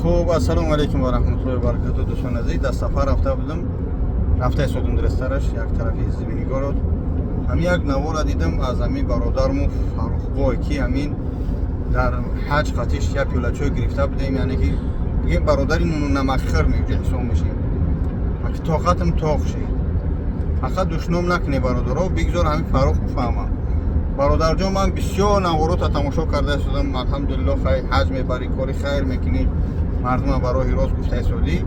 خب السلام علیکم و رحمت الله و برکاته دوستان عزیز. در سفر رفته بودم، رفته شدم درسترش یک طرف زمینگار رو هم یک نوار دیدم از همین برادرمو فروخبای که همین در حج قطیش یک پیولچوی گرفته بودیم، یعنی که بگیم برادر اینو نمخر میگه حساب میشیم که طاقتم طاق شد. فقط دشنام نکنه برادرها، بگذار همین فروخ بفهمم. برادر جان من بسیار نوارو تا تماشا کرده شدم، الحمدلله خیر حج میبری، کاری خیر میکنی، مردم برای راست گفته شدی.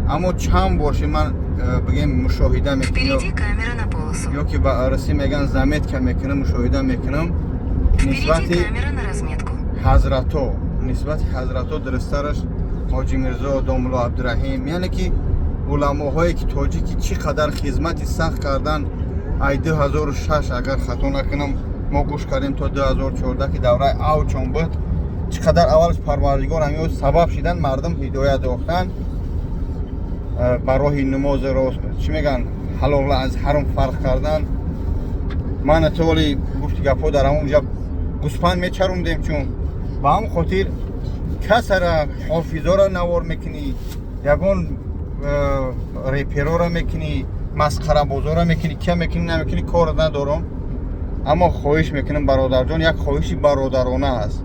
اما چند باشه من بگیم مشاهده میکنم یا که با عرصی میگن زمت که میکنم مشاهده میکنم نسبت حضرتو درسترش حاجی میرزا داملا عبدالرحیم، یعنی که علماهایی که تاجیکی چقدر خدمتی سخت کردن. ای 2006 اگر خطا نکنم ما گوش کردیم تا 2014 که دوره اوچون بود، چقدر اولش پروردگار همین سبب شدن مردم هدایت یافتن برای نماز رو چی میگن حلال از حرام فرق کردن. من طولی گفت گپا در اونجا گوسپند میچروندیم، چون با هم خاطر کسر حافظا را نوار میکنی، یگون ریپرا را میکنی، مسخره بازار را میکنی، که میکنی نمیکنی کار ندارم. اما خواهش میکنم برادر جان، یک خواهشی برادرانه است،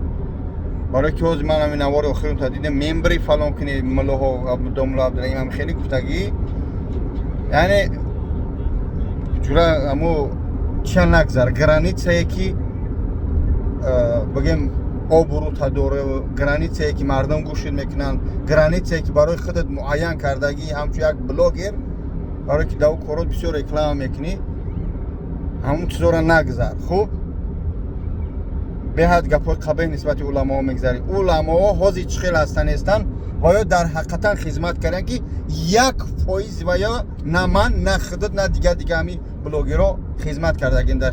برای که از من همین نوار آخرون تا دیدم ممبری فلان کنی ملاها داملا عبدالرحیم هم خیلی گفتگی، یعنی جوره امو چه نگذر گرانیتسه که بگیم آبرو تا دوره، گرانیتسه که مردم گوشید میکنن، گرانیتسه که برای خودت معین کردگی همچون یک بلاگر برای که دو کارات بسیار اکلام میکنی، همون چیزا نگذر. خوب به حد گپای قبیح نسبت علما میگذاری. علما حاضی چخیل هستن نیستن و یا در حقیقتا خدمت کردن که 1% و یا نه من نه خودت نه دیگه همین بلاگرها خدمت کرده در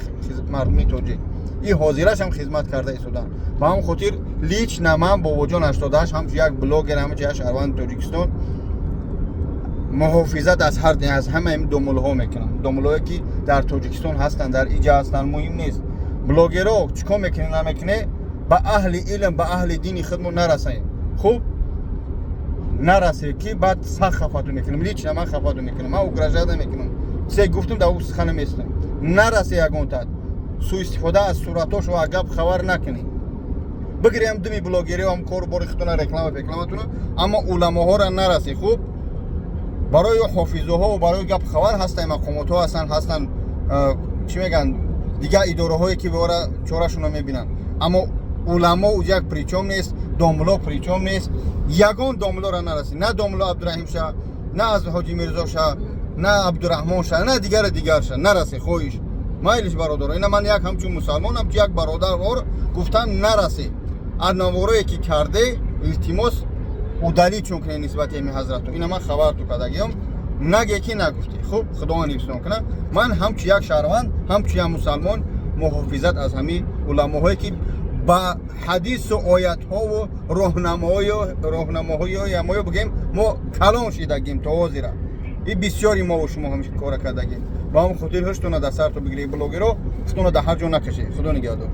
مردمی توجیه این حاضرش هم خدمت کرده ایستادن. با هم خاطر لیچ نه من با وجود 88 هم یک بلاگر همه چیز شهروند تاجیکستان محافظت از همه این دوملها میکنن. دوملهایی که در تاجیکستان هستن در ایجا هستن مهم نیست. بلاگرها چیکار میکنه نمیکنه با اهل علم با اهل دینی خدمت نرسه. خوب نرسه که بعد سخت خفاتو میکنم، لیچ نه من خفاتو میکنم، من اوگرجاده میکنم، سه گفتم در اون سخنه میستم نرسه. یگون تد سو استفاده از صورتاش و عقب خبر نکنی بگیریم دمی بلاگری هم کار بارختونه رکلامتونه، اما علماها را نرسه. خوب برای حافظه ها و برای گپ خبر هستن، مقامات ها هستن چی میگن دیگه اداره هایی که برای چارهشون رو میبینن، اما علما او یک پریچم نیست، داملا پریچم نیست. یگان داملا را نرسی، نه داملا عبدالرحیم شه، نه از حاجی میرزا شه، نه عبدالرحمن شه، نه دیگر شه نرسی. خویش مایلش برادر اینا من یک همچون مسلمان هم یک برادر وار گفتم نرسی. از نوارایی که کرده التماس او دلیل چون کنه نسبت این حضرت اینا من خبر تو کدگیم نگه که نگفتی. خب خدا نگهدار کنه. من همچون یک شهروند همچون یک مسلمان محافظت از همین علماهایی که با حدیث و آیت ها و راهنماهایی ما بگیم ما کلام شدگیم تا حاضر این بسیاری ما و شما همیشه کار کردگیم. با هم خاطر هشتونه در سر تو بگیری بلاگرها خودتون در هر جا نکشی. خدا نگهدار.